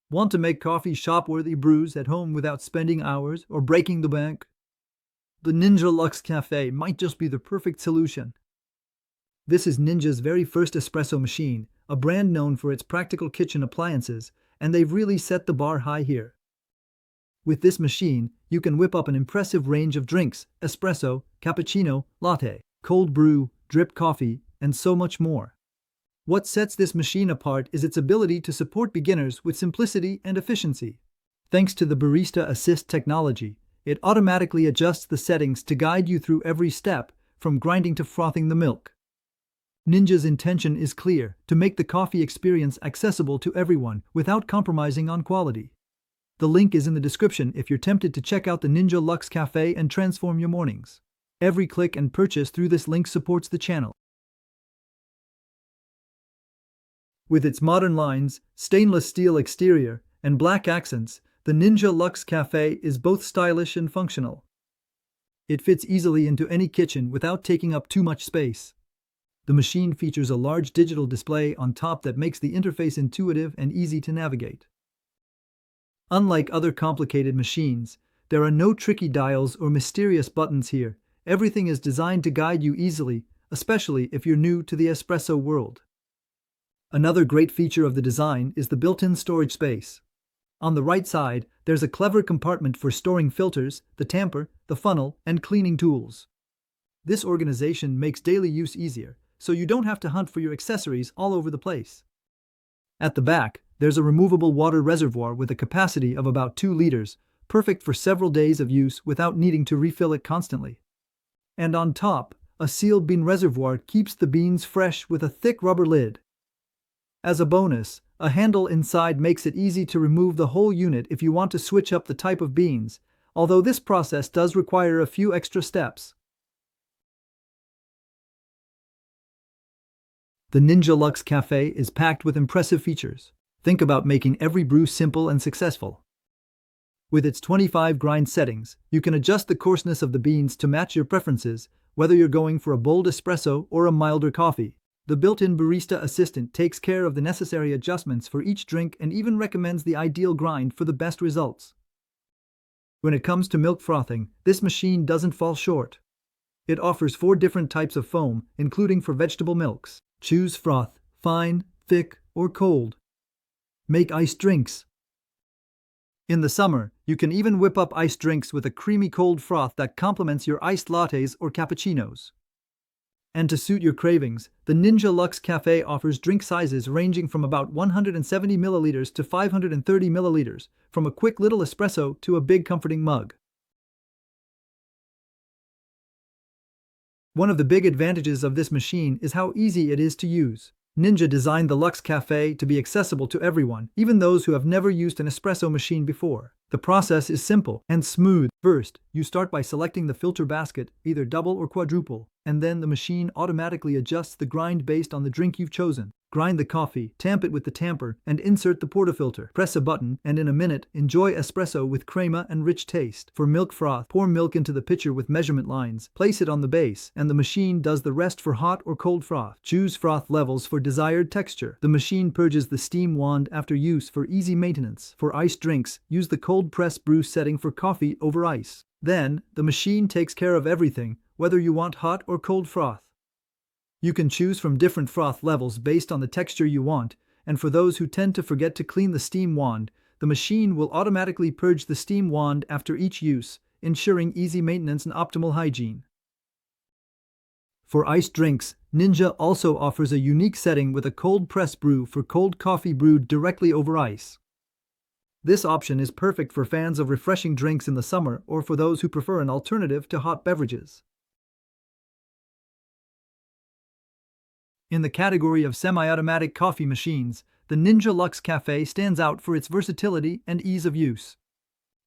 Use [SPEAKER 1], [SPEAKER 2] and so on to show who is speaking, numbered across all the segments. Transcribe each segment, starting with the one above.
[SPEAKER 1] Want to make coffee shop-worthy brews at home without spending hours or breaking the bank? The Ninja Luxe Café might just be the perfect solution. This is Ninja's very first espresso machine, a brand known for its practical kitchen appliances, and they've really set the bar high here. With this machine, you can whip up an impressive range of drinks: espresso, cappuccino, latte, cold brew, drip coffee, and so much more. What sets this machine apart is its ability to support beginners with simplicity and efficiency. Thanks to the Barista Assist technology, it automatically adjusts the settings to guide you through every step, from grinding to frothing the milk. Ninja's intention is clear: to make the coffee experience accessible to everyone without compromising on quality. The link is in the description if you're tempted to check out the Ninja Luxe Café and transform your mornings. Every click and purchase through this link supports the channel. With its modern lines, stainless steel exterior, and black accents, the Ninja Luxe Café is both stylish and functional. It fits easily into any kitchen without taking up too much space. The machine features a large digital display on top that makes the interface intuitive and easy to navigate. Unlike other complicated machines, there are no tricky dials or mysterious buttons here. Everything is designed to guide you easily, especially if you're new to the espresso world. Another great feature of the design is the built-in storage space. On the right side, there's a clever compartment for storing filters, the tamper, the funnel, and cleaning tools. This organization makes daily use easier, so you don't have to hunt for your accessories all over the place. At the back, there's a removable water reservoir with a capacity of about 2 liters, perfect for several days of use without needing to refill it constantly. And on top, a sealed bean reservoir keeps the beans fresh with a thick rubber lid. As a bonus, a handle inside makes it easy to remove the whole unit if you want to switch up the type of beans, although this process does require a few extra steps. The Ninja Luxe Café is packed with impressive features. Think about making every brew simple and successful. With its 25 grind settings, you can adjust the coarseness of the beans to match your preferences, whether you're going for a bold espresso or a milder coffee. The built-in barista assistant takes care of the necessary adjustments for each drink and even recommends the ideal grind for the best results. When it comes to milk frothing, this machine doesn't fall short. It offers 4 different types of foam, including for vegetable milks. Choose froth, fine, thick, or cold. Make iced drinks. In the summer, you can even whip up iced drinks with a creamy cold froth that complements your iced lattes or cappuccinos. And to suit your cravings, the Ninja Luxe Café offers drink sizes ranging from about 170 milliliters to 530 milliliters, from a quick little espresso to a big comforting mug. One of the big advantages of this machine is how easy it is to use. Ninja designed the Luxe Café to be accessible to everyone, even those who have never used an espresso machine before. The process is simple and smooth. First, you start by selecting the filter basket, either double or quadruple, and then the machine automatically adjusts the grind based on the drink you've chosen. Grind the coffee, tamp it with the tamper, and insert the portafilter. Press a button, and in a minute, enjoy espresso with crema and rich taste. For milk froth, pour milk into the pitcher with measurement lines, place it on the base, and the machine does the rest for hot or cold froth. Choose froth levels for desired texture. The machine purges the steam wand after use for easy maintenance. For iced drinks, use the cold press brew setting for coffee over ice. Then, the machine takes care of everything, whether you want hot or cold froth. You can choose from different froth levels based on the texture you want, and for those who tend to forget to clean the steam wand, the machine will automatically purge the steam wand after each use, ensuring easy maintenance and optimal hygiene. For iced drinks, Ninja also offers a unique setting with a cold press brew for cold coffee brewed directly over ice. This option is perfect for fans of refreshing drinks in the summer or for those who prefer an alternative to hot beverages. In the category of semi-automatic coffee machines, the Ninja Luxe Café stands out for its versatility and ease of use.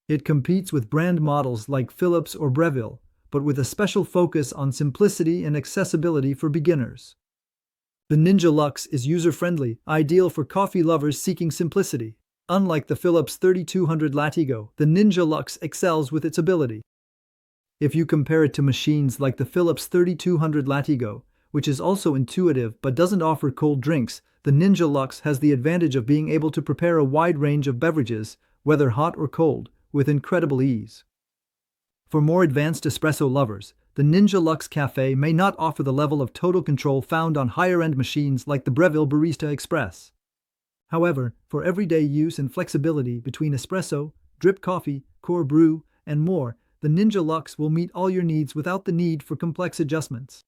[SPEAKER 1] It competes with brand models like Philips or Breville, but with a special focus on simplicity and accessibility for beginners. The Ninja Luxe is user-friendly, ideal for coffee lovers seeking simplicity. Unlike the Philips 3200 Latigo, the Ninja Luxe excels with its ability. If you compare it to machines like the Philips 3200 Latigo, which is also intuitive but doesn't offer cold drinks, the Ninja Luxe has the advantage of being able to prepare a wide range of beverages, whether hot or cold, with incredible ease. For more advanced espresso lovers, the Ninja Luxe Café may not offer the level of total control found on higher-end machines like the Breville Barista Express. However, for everyday use and flexibility between espresso, drip coffee, core brew, and more, the Ninja Luxe will meet all your needs without the need for complex adjustments.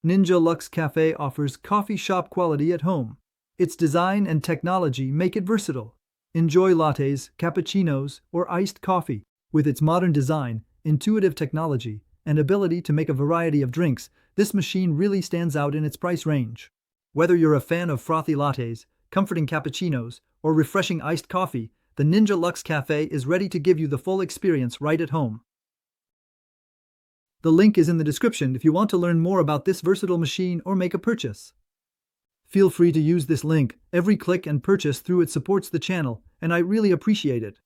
[SPEAKER 1] Ninja Luxe Café offers coffee shop quality at home. Its design and technology make it versatile. Enjoy lattes, cappuccinos, or iced coffee. With its modern design, intuitive technology, and ability to make a variety of drinks, this machine really stands out in its price range. Whether you're a fan of frothy lattes, comforting cappuccinos, or refreshing iced coffee, the Ninja Luxe Café is ready to give you the full experience right at home. The link is in the description if you want to learn more about this versatile machine or make a purchase. Feel free to use this link. Every click and purchase through it supports the channel, and I really appreciate it.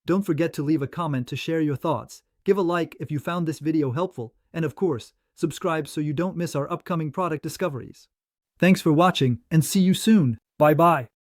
[SPEAKER 1] Don't forget to leave a comment to share your thoughts, give a like if you found this video helpful, and of course, subscribe so you don't miss our upcoming product discoveries. Thanks for watching, and see you soon. Bye-bye.